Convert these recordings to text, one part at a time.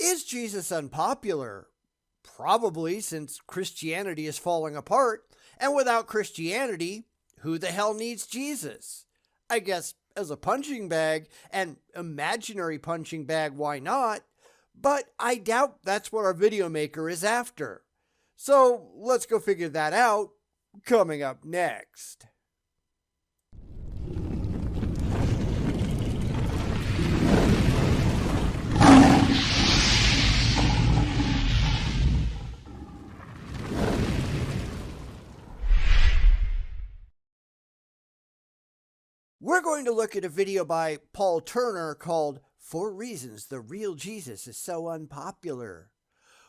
Is Jesus unpopular? Probably, since Christianity is falling apart, and without Christianity, who the hell needs Jesus? I guess as a punching bag, an imaginary punching bag, why not? But I doubt that's what our video maker is after. So let's go figure that out, coming up next. We're going to look at a video by Paul Turner called 4 Reasons the Real Jesus is So Unpopular.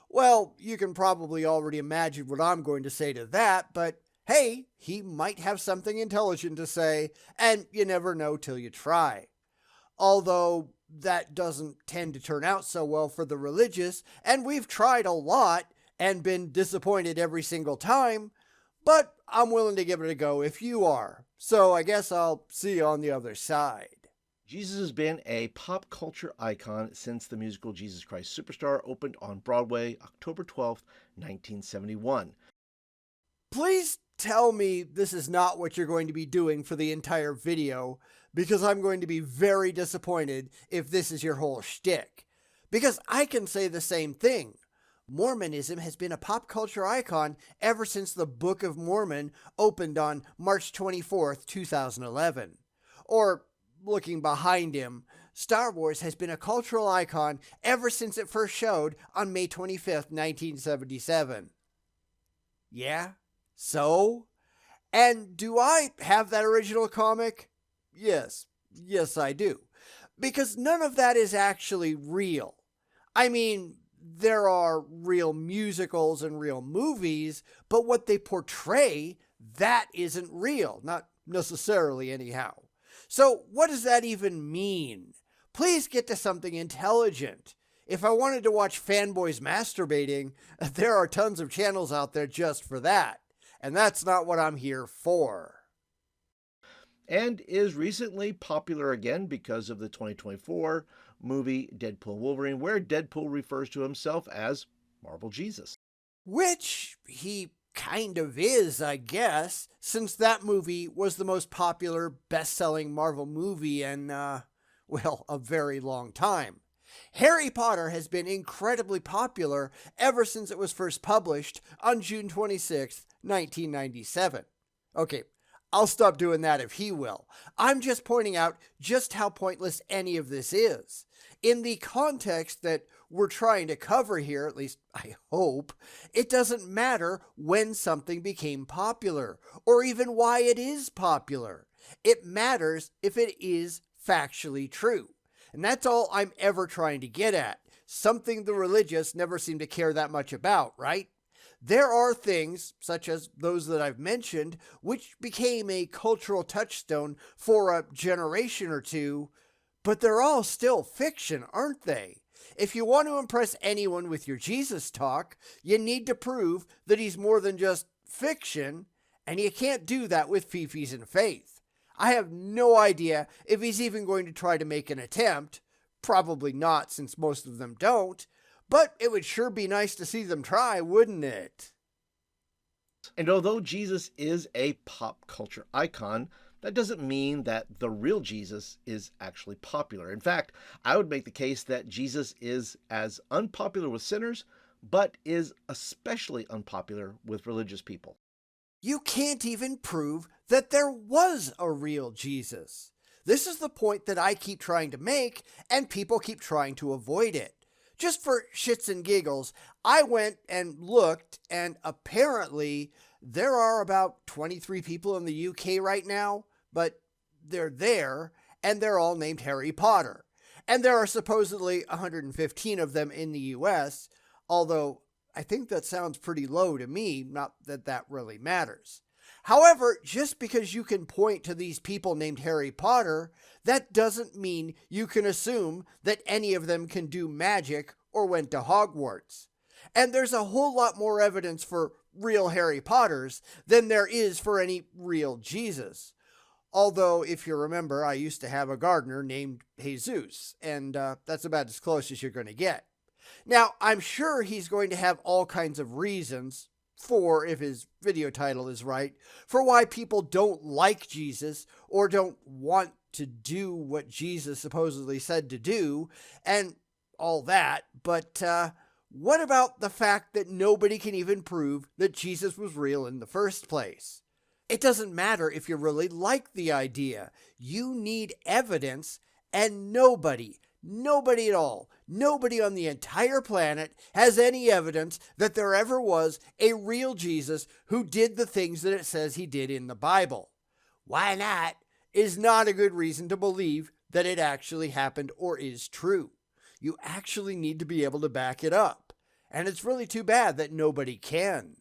Well, you can probably already imagine what I'm going to say to that, but hey, he might have something intelligent to say, and you never know till you try. Although that doesn't tend to turn out so well for the religious, and we've tried a lot and been disappointed every single time, but I'm willing to give it a go if you are. So I guess I'll see you on the other side. Jesus has been a pop culture icon since the musical Jesus Christ Superstar opened on Broadway October 12th, 1971. Please tell me this is not what you're going to be doing for the entire video, because I'm going to be very disappointed if this is your whole shtick. Because I can say the same thing. Mormonism has been a pop culture icon ever since the Book of Mormon opened on March 24th, 2011. Or, looking behind him, Star Wars has been a cultural icon ever since it first showed on May 25th, 1977. Yeah? So? And do I have that original comic? Yes. Yes, I do. Because none of that is actually real. I mean, there are real musicals and real movies, but what they portray, that isn't real. Not necessarily, anyhow. So what does that even mean? Please get to something intelligent. If I wanted to watch fanboys masturbating, there are tons of channels out there just for that. And that's not what I'm here for. And is recently popular again because of the 2024 movie Deadpool & Wolverine, where Deadpool refers to himself as Marvel Jesus. Which he kind of is, I guess, since that movie was the most popular, best-selling Marvel movie in, well, a very long time. Harry Potter has been incredibly popular ever since it was first published on June 26, 1997. Okay, I'll stop doing that if he will. I'm just pointing out just how pointless any of this is. In the context that we're trying to cover here, at least I hope, it doesn't matter when something became popular, or even why it is popular. It matters if it is factually true. And that's all I'm ever trying to get at. Something the religious never seem to care that much about, right? There are things, such as those that I've mentioned, which became a cultural touchstone for a generation or two, but they're all still fiction, aren't they? If you want to impress anyone with your Jesus talk, you need to prove that he's more than just fiction, and you can't do that with fifis and faith. I have no idea if he's even going to try to make an attempt. Probably not, since most of them don't. But it would sure be nice to see them try, wouldn't it? And although Jesus is a pop culture icon, that doesn't mean that the real Jesus is actually popular. In fact, I would make the case that Jesus is as unpopular with sinners, but is especially unpopular with religious people. You can't even prove that there was a real Jesus. This is the point that I keep trying to make, and people keep trying to avoid it. Just for shits and giggles, I went and looked, and apparently there are about 23 people in the UK right now, but they're there, and they're all named Harry Potter. And there are supposedly 115 of them in the US, although I think that sounds pretty low to me, not that that really matters. However, just because you can point to these people named Harry Potter, that doesn't mean you can assume that any of them can do magic or went to Hogwarts. And there's a whole lot more evidence for real Harry Potters than there is for any real Jesus. Although, if you remember, I used to have a gardener named Jesus, and that's about as close as you're going to get. Now, I'm sure he's going to have all kinds of reasons for, if his video title is right, for why people don't like Jesus or don't want to do what Jesus supposedly said to do and all that. But what about the fact that nobody can even prove that Jesus was real in the first place? It doesn't matter if you really like the idea. You need evidence, and nobody at all, nobody on the entire planet has any evidence that there ever was a real Jesus who did the things that it says he did in the Bible. Why not is not a good reason to believe that it actually happened or is true. You actually need to be able to back it up. And it's really too bad that nobody can.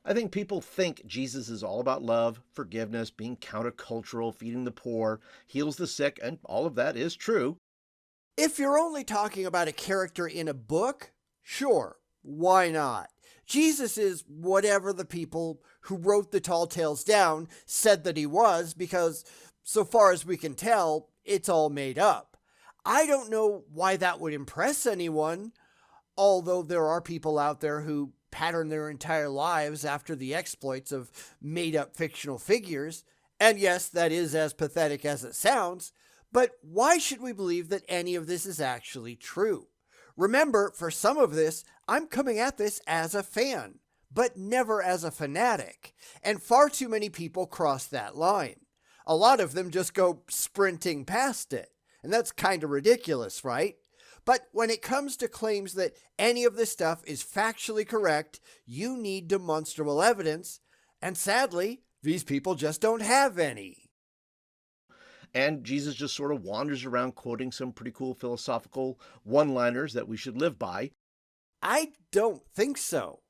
I think people think Jesus is all about love, forgiveness, being countercultural, feeding the poor, heals the sick, and all of that is true. If you're only talking about a character in a book, sure, why not? Jesus is whatever the people who wrote the tall tales down said that he was, because so far as we can tell, it's all made up. I don't know why that would impress anyone, although there are people out there who pattern their entire lives after the exploits of made-up fictional figures. And yes, that is as pathetic as it sounds, but why should we believe that any of this is actually true? Remember, for some of this, I'm coming at this as a fan, but never as a fanatic, and far too many people cross that line. A lot of them just go sprinting past it, and that's kind of ridiculous, right? But when it comes to claims that any of this stuff is factually correct, you need demonstrable evidence, and sadly, these people just don't have any. And Jesus just sort of wanders around quoting some pretty cool philosophical one-liners that we should live by. I don't think so.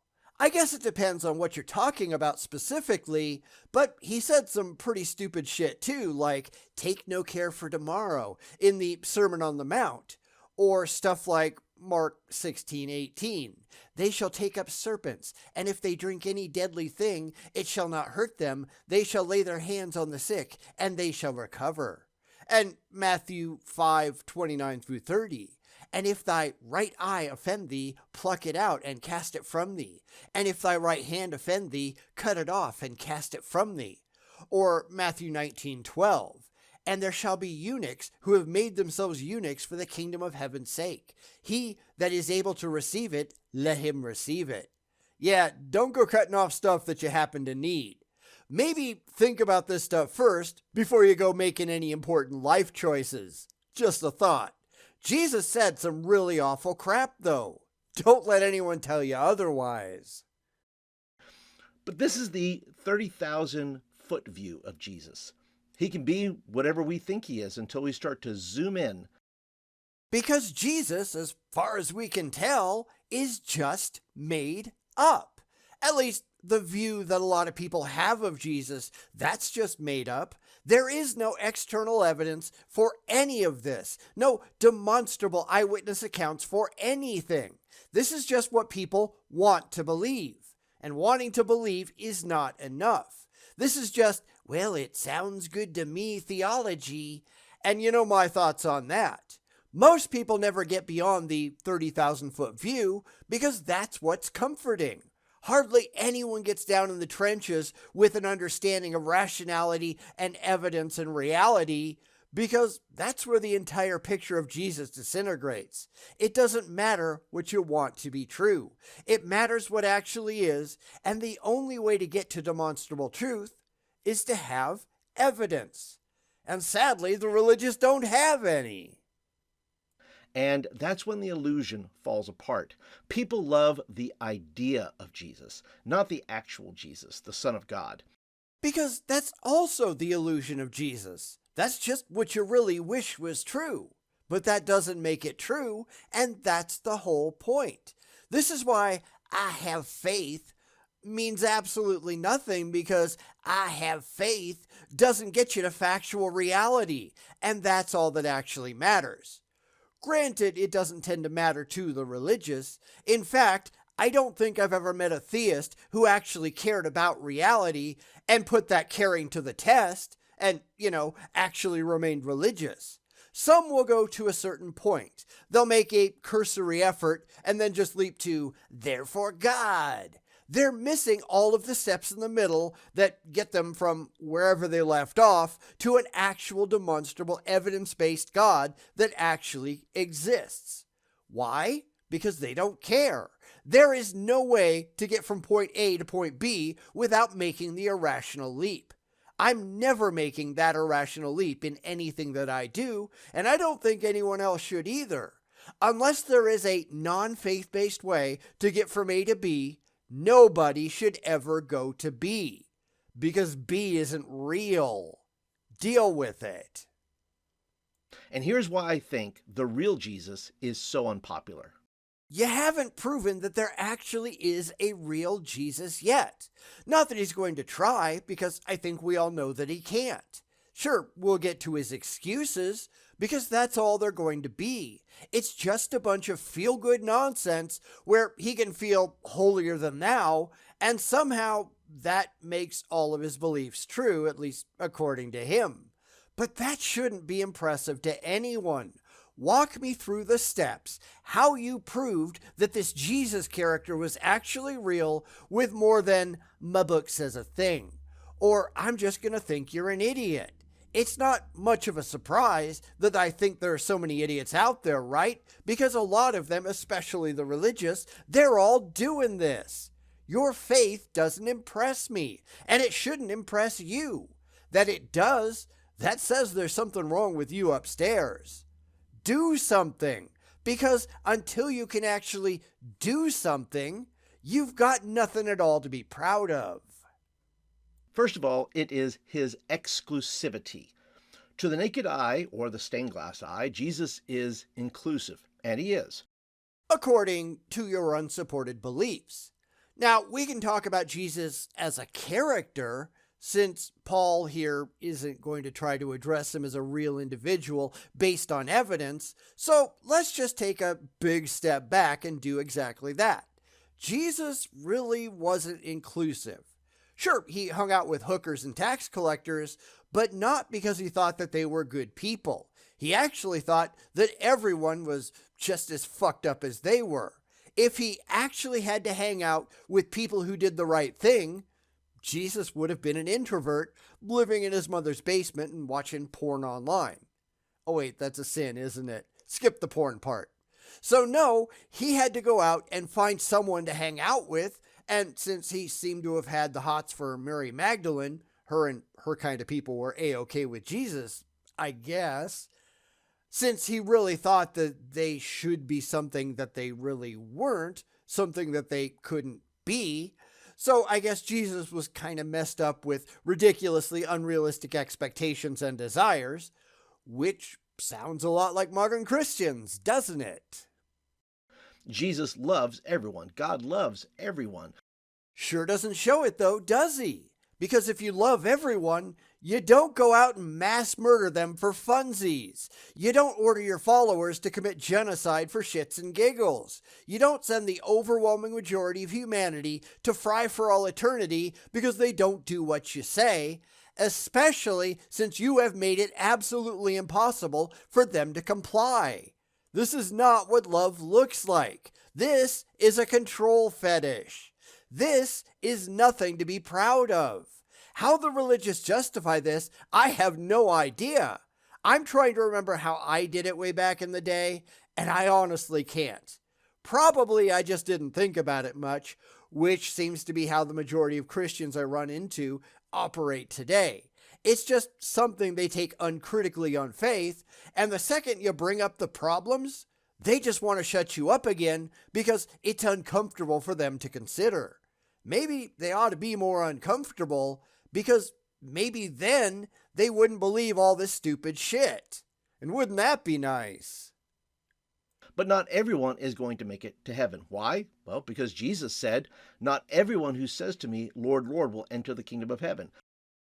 I guess it depends on what you're talking about specifically, but he said some pretty stupid shit too, like take no care for tomorrow in the Sermon on the Mount. Or stuff like Mark 16:18. They shall take up serpents, and if they drink any deadly thing, it shall not hurt them. They shall lay their hands on the sick, and they shall recover. And Matthew 5:29 through 30. And if thy right eye offend thee, pluck it out and cast it from thee. And if thy right hand offend thee, cut it off and cast it from thee. Or Matthew 19:12. And there shall be eunuchs who have made themselves eunuchs for the kingdom of heaven's sake. He that is able to receive it, let him receive it. Yeah, don't go cutting off stuff that you happen to need. Maybe think about this stuff first before you go making any important life choices. Just a thought. Jesus said some really awful crap, though. Don't let anyone tell you otherwise. But this is the 30,000-foot view of Jesus. He can be whatever we think he is until we start to zoom in. Because Jesus, as far as we can tell, is just made up. At least the view that a lot of people have of Jesus, that's just made up. There is no external evidence for any of this. No demonstrable eyewitness accounts for anything. This is just what people want to believe. And wanting to believe is not enough. This is just, well, it sounds good to me theology. And you know my thoughts on that. Most people never get beyond the 30,000-foot view because that's what's comforting. Hardly anyone gets down in the trenches with an understanding of rationality and evidence and reality because that's where the entire picture of Jesus disintegrates. It doesn't matter what you want to be true. It matters what actually is, and the only way to get to demonstrable truth is to have evidence. And sadly, the religious don't have any. And that's when the illusion falls apart. People love the idea of Jesus, not the actual Jesus, the Son of God. Because that's also the illusion of Jesus. That's just what you really wish was true. But that doesn't make it true, and that's the whole point. This is why I have faith means absolutely nothing, because I have faith doesn't get you to factual reality, and that's all that actually matters. Granted, it doesn't tend to matter to the religious. In fact, I don't think I've ever met a theist who actually cared about reality and put that caring to the test and, actually remained religious. Some will go to a certain point. They'll make a cursory effort and then just leap to, therefore God. They're missing all of the steps in the middle that get them from wherever they left off to an actual demonstrable evidence-based God that actually exists. Why? Because they don't care. There is no way to get from point A to point B without making the irrational leap. I'm never making that irrational leap in anything that I do, and I don't think anyone else should either. Unless there is a non-faith-based way to get from A to B, nobody should ever go to B, because B isn't real. Deal with it. And here's why I think the real Jesus is so unpopular. You haven't proven that there actually is a real Jesus yet. Not that he's going to try, because I think we all know that he can't. Sure, we'll get to his excuses, because that's all they're going to be. It's just a bunch of feel-good nonsense where he can feel holier than thou, and somehow that makes all of his beliefs true, at least according to him. But that shouldn't be impressive to anyone. Walk me through the steps, how you proved that this Jesus character was actually real with more than "my book says a thing," or "I'm just going to think you're an idiot." It's not much of a surprise that I think there are so many idiots out there, right? Because a lot of them, especially the religious, they're all doing this. Your faith doesn't impress me, and it shouldn't impress you. That it does, that says there's something wrong with you upstairs. Do something, because until you can actually do something, you've got nothing at all to be proud of. First of all, it is his exclusivity. To the naked eye, or the stained glass eye, Jesus is inclusive, and he is. According to your unsupported beliefs. Now, we can talk about Jesus as a character, since Paul here isn't going to try to address him as a real individual based on evidence, so let's just take a big step back and do exactly that. Jesus really wasn't inclusive. Sure, he hung out with hookers and tax collectors, but not because he thought that they were good people. He actually thought that everyone was just as fucked up as they were. If he actually had to hang out with people who did the right thing, Jesus would have been an introvert living in his mother's basement and watching porn online. Oh wait, that's a sin, isn't it? Skip the porn part. So no, he had to go out and find someone to hang out with, and since he seemed to have had the hots for Mary Magdalene, her and her kind of people were A-okay with Jesus, I guess. Since he really thought that they should be something that they really weren't, something that they couldn't be. So I guess Jesus was kind of messed up with ridiculously unrealistic expectations and desires, which sounds a lot like modern Christians, doesn't it? Jesus loves everyone. God loves everyone. Sure doesn't show it though, does he? Because if you love everyone, you don't go out and mass murder them for funsies. You don't order your followers to commit genocide for shits and giggles. You don't send the overwhelming majority of humanity to fry for all eternity because they don't do what you say, especially since you have made it absolutely impossible for them to comply. This is not what love looks like. This is a control fetish. This is nothing to be proud of. How the religious justify this, I have no idea. I'm trying to remember how I did it way back in the day, and I honestly can't. Probably I just didn't think about it much, which seems to be how the majority of Christians I run into operate today. It's just something they take uncritically on faith, and the second you bring up the problems, they just want to shut you up again because it's uncomfortable for them to consider. Maybe they ought to be more uncomfortable because maybe then they wouldn't believe all this stupid shit. And wouldn't that be nice? But not everyone is going to make it to heaven. Why? Well, because Jesus said, "Not everyone who says to me, 'Lord, Lord,' will enter the kingdom of heaven."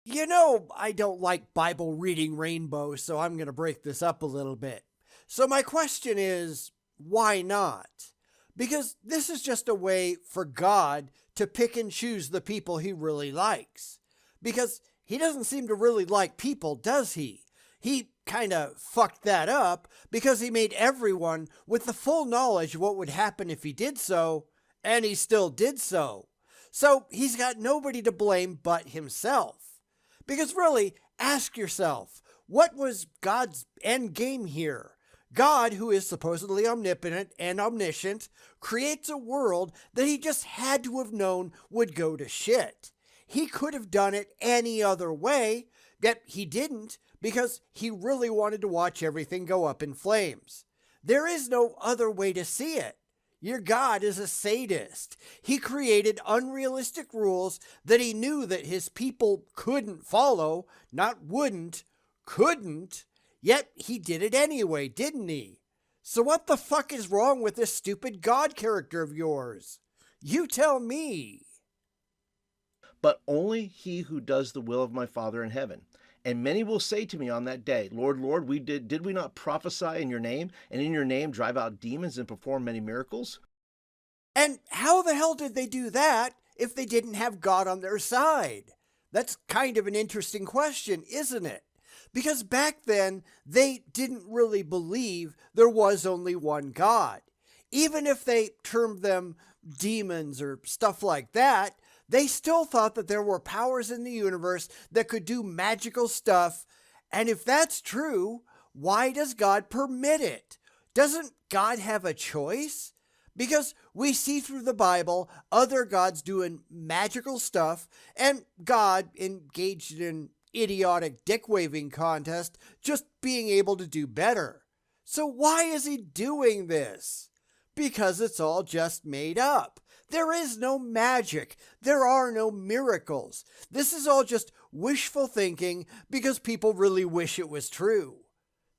You know, I don't like Bible reading rainbow, so I'm going to break this up a little bit. So my question is, why not? Because this is just a way for God to pick and choose the people he really likes. Because he doesn't seem to really like people, does he? He kind of fucked that up because he made everyone with the full knowledge of what would happen if he did so, and he still did so. So he's got nobody to blame but himself. Because really, ask yourself, what was God's end game here? God, who is supposedly omnipotent and omniscient, creates a world that he just had to have known would go to shit. He could have done it any other way, yet he didn't because he really wanted to watch everything go up in flames. There is no other way to see it. Your God is a sadist. He created unrealistic rules that he knew that his people couldn't follow, not wouldn't, couldn't, yet he did it anyway, didn't he? So what the fuck is wrong with this stupid God character of yours? You tell me. But only he who does the will of my Father in heaven. And many will say to me on that day, Lord, Lord, did we not prophesy in your name, and in your name drive out demons and perform many miracles? And how the hell did they do that if they didn't have God on their side? That's kind of an interesting question, isn't it? Because back then, they didn't really believe there was only one God. Even if they termed them demons or stuff like that, they still thought that there were powers in the universe that could do magical stuff. And if that's true, why does God permit it? Doesn't God have a choice? Because we see through the Bible other gods doing magical stuff and God engaged in idiotic dick-waving contest just being able to do better. So why is he doing this? Because it's all just made up. There is no magic. There are no miracles. This is all just wishful thinking because people really wish it was true.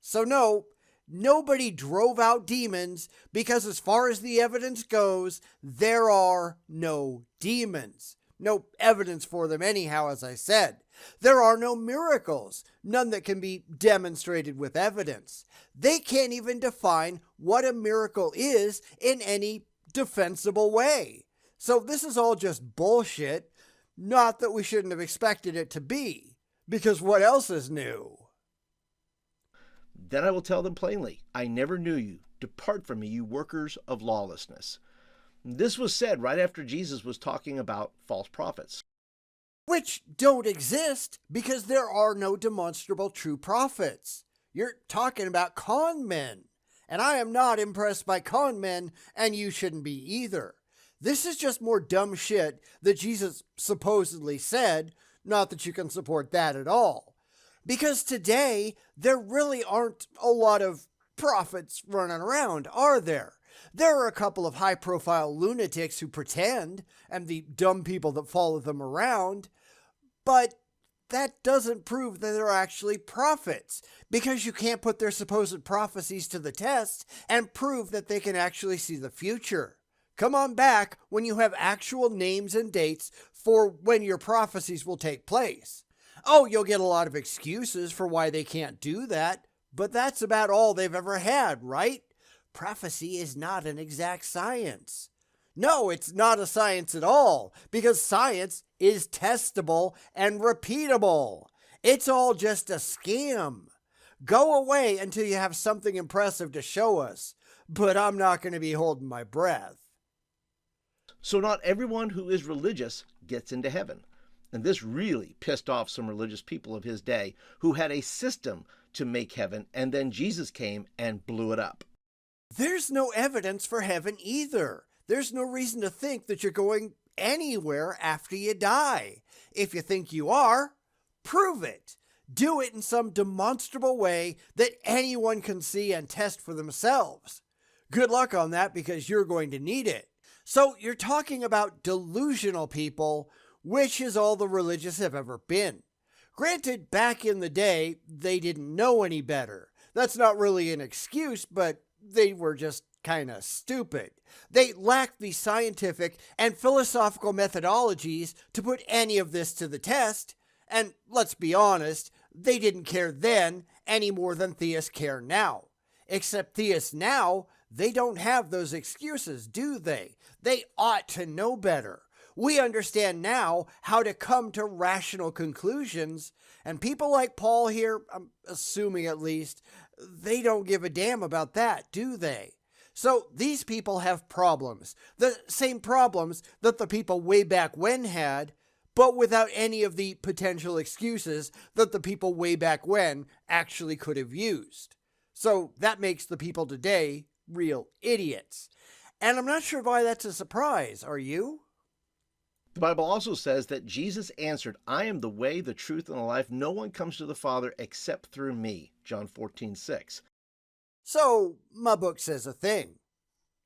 So no, nobody drove out demons because as far as the evidence goes, there are no demons. No evidence for them anyhow, as I said. There are no miracles, none that can be demonstrated with evidence. They can't even define what a miracle is in any defensible way. So this is all just bullshit, not that we shouldn't have expected it to be, because what else is new? Then I will tell them plainly, I never knew you. Depart from me, you workers of lawlessness. This was said right after Jesus was talking about false prophets. Which don't exist because there are no demonstrable true prophets. You're talking about con men. And I am not impressed by con men, and you shouldn't be either. This is just more dumb shit that Jesus supposedly said, not that you can support that at all. Because today, there really aren't a lot of prophets running around, are there? There are a couple of high-profile lunatics who pretend, and the dumb people that follow them around, but that doesn't prove that they're actually prophets, because you can't put their supposed prophecies to the test and prove that they can actually see the future. Come on back when you have actual names and dates for when your prophecies will take place. Oh, you'll get a lot of excuses for why they can't do that, but that's about all they've ever had, right? Prophecy is not an exact science. No, it's not a science at all, because science is testable and repeatable. It's all just a scam. Go away until you have something impressive to show us, but I'm not going to be holding my breath. So not everyone who is religious gets into heaven. And this really pissed off some religious people of his day who had a system to make heaven, and then Jesus came and blew it up. There's no evidence for heaven either. There's no reason to think that you're going anywhere after you die. If you think you are, prove it. Do it in some demonstrable way that anyone can see and test for themselves. Good luck on that because you're going to need it. So you're talking about delusional people, which is all the religious have ever been. Granted, back in the day, they didn't know any better. That's not really an excuse, but they were just kind of stupid. They lacked the scientific and philosophical methodologies to put any of this to the test. And let's be honest, they didn't care then any more than theists care now. Except theists now, they don't have those excuses, do they? They ought to know better. We understand now how to come to rational conclusions, and people like Paul here, I'm assuming at least, they don't give a damn about that, do they? So these people have problems, the same problems that the people way back when had, but without any of the potential excuses that the people way back when actually could have used. So that makes the people today real idiots. And I'm not sure why that's a surprise, are you? The Bible also says that Jesus answered, I am the way, the truth, and the life. No one comes to the Father except through me. John 14:6. So my book says a thing.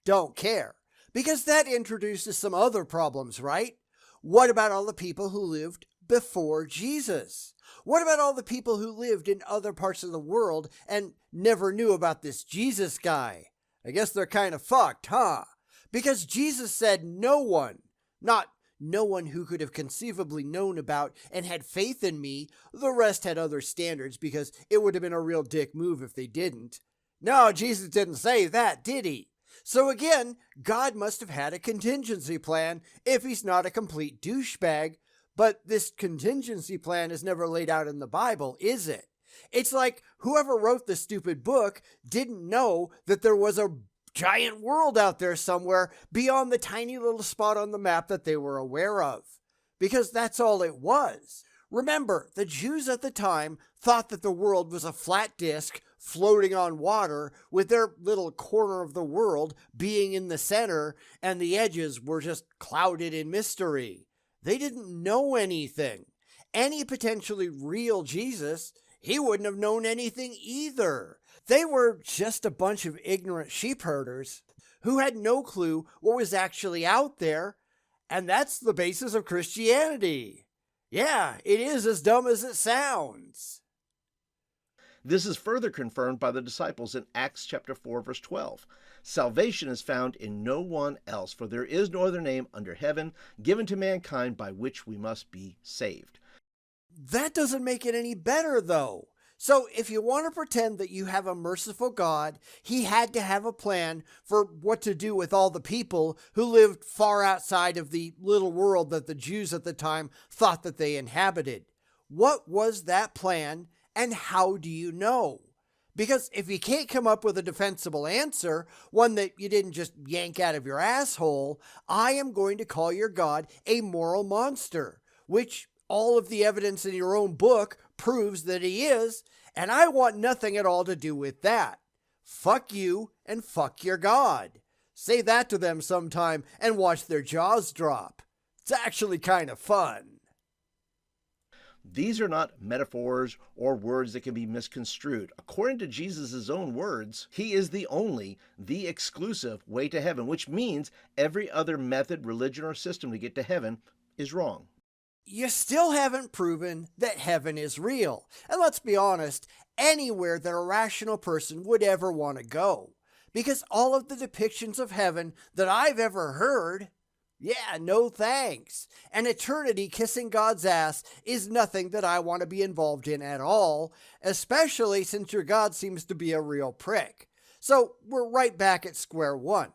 Don't care. Because that introduces some other problems, right? What about all the people who lived before Jesus? What about all the people who lived in other parts of the world and never knew about this Jesus guy? I guess they're kind of fucked, huh? Because Jesus said no one, not no one who could have conceivably known about and had faith in me. The rest had other standards because it would have been a real dick move if they didn't. No, Jesus didn't say that, did he? So again, God must have had a contingency plan if he's not a complete douchebag. But this contingency plan is never laid out in the Bible, is it? It's like whoever wrote the stupid book didn't know that there was a giant world out there somewhere beyond the tiny little spot on the map that they were aware of. Because that's all it was. Remember, the Jews at the time thought that the world was a flat disk floating on water with their little corner of the world being in the center and the edges were just clouded in mystery. They didn't know anything. Any potentially real Jesus, he wouldn't have known anything either. They were just a bunch of ignorant sheep herders who had no clue what was actually out there, and that's the basis of Christianity. Yeah, it is as dumb as it sounds. This is further confirmed by the disciples in Acts chapter 4, verse 12. Salvation is found in no one else, for there is no other name under heaven given to mankind by which we must be saved. That doesn't make it any better, though. So if you want to pretend that you have a merciful God, he had to have a plan for what to do with all the people who lived far outside of the little world that the Jews at the time thought that they inhabited. What was that plan, and how do you know? Because if you can't come up with a defensible answer, one that you didn't just yank out of your asshole, I am going to call your God a moral monster, which all of the evidence in your own book proves that he is, and I want nothing at all to do with that. Fuck you and fuck your God. Say that to them sometime and watch their jaws drop. It's actually kind of fun. These are not metaphors or words that can be misconstrued. According to Jesus' own words, he is the exclusive way to heaven, which means every other method, religion, or system to get to heaven is wrong. You still haven't proven that heaven is real. And let's be honest, anywhere that a rational person would ever want to go. Because all of the depictions of heaven that I've ever heard, yeah, no thanks. An eternity kissing God's ass is nothing that I want to be involved in at all, especially since your God seems to be a real prick. So we're right back at square one.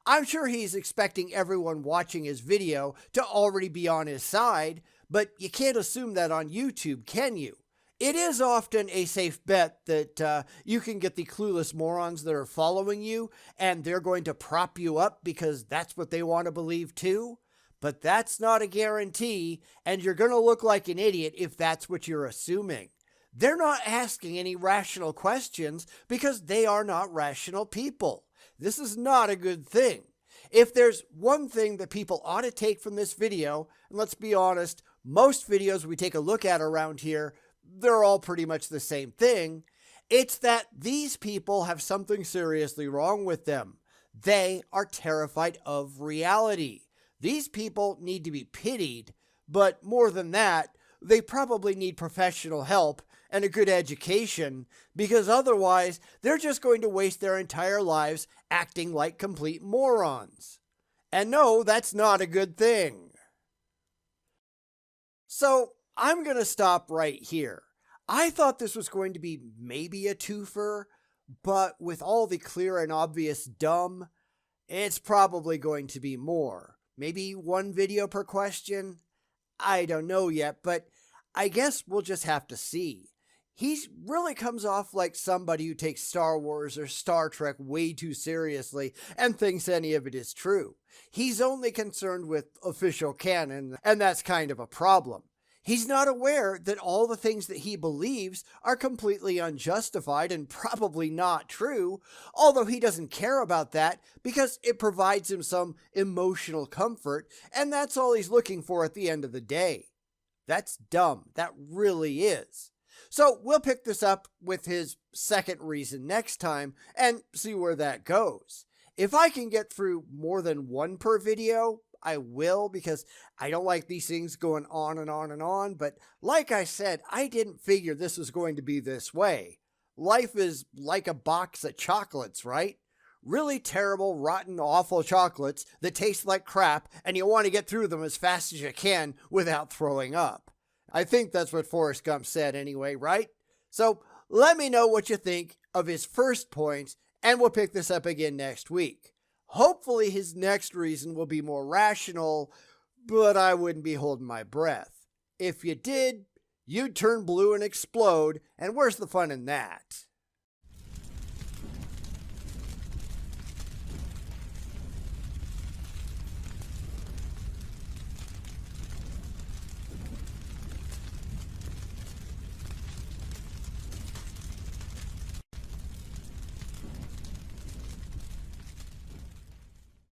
I'm sure he's expecting everyone watching his video to already be on his side, but you can't assume that on YouTube, can you? It is often a safe bet that you can get the clueless morons that are following you, and they're going to prop you up because that's what they want to believe too. But that's not a guarantee, and you're going to look like an idiot if that's what you're assuming. They're not asking any rational questions because they are not rational people. This is not a good thing. If there's one thing that people ought to take from this video, and let's be honest, most videos we take a look at around here, they're all pretty much the same thing. It's that these people have something seriously wrong with them. They are terrified of reality. These people need to be pitied, but more than that, they probably need professional help and a good education, because otherwise they're just going to waste their entire lives acting like complete morons. And no, that's not a good thing. So I'm going to stop right here. I thought this was going to be maybe a twofer, but with all the clear and obvious dumb, it's probably going to be more. Maybe one video per question? I don't know yet, but I guess we'll just have to see. He really comes off like somebody who takes Star Wars or Star Trek way too seriously and thinks any of it is true. He's only concerned with official canon, and that's kind of a problem. He's not aware that all the things that he believes are completely unjustified and probably not true, although he doesn't care about that because it provides him some emotional comfort, and that's all he's looking for at the end of the day. That's dumb. That really is. So we'll pick this up with his second reason next time and see where that goes. If I can get through more than one per video, I will, because I don't like these things going on and on and on. But like I said, I didn't figure this was going to be this way. Life is like a box of chocolates, right? Really terrible, rotten, awful chocolates that taste like crap, and you want to get through them as fast as you can without throwing up. I think that's what Forrest Gump said anyway, right? So let me know what you think of his first point, and we'll pick this up again next week. Hopefully his next reason will be more rational, but I wouldn't be holding my breath. If you did, you'd turn blue and explode, and where's the fun in that?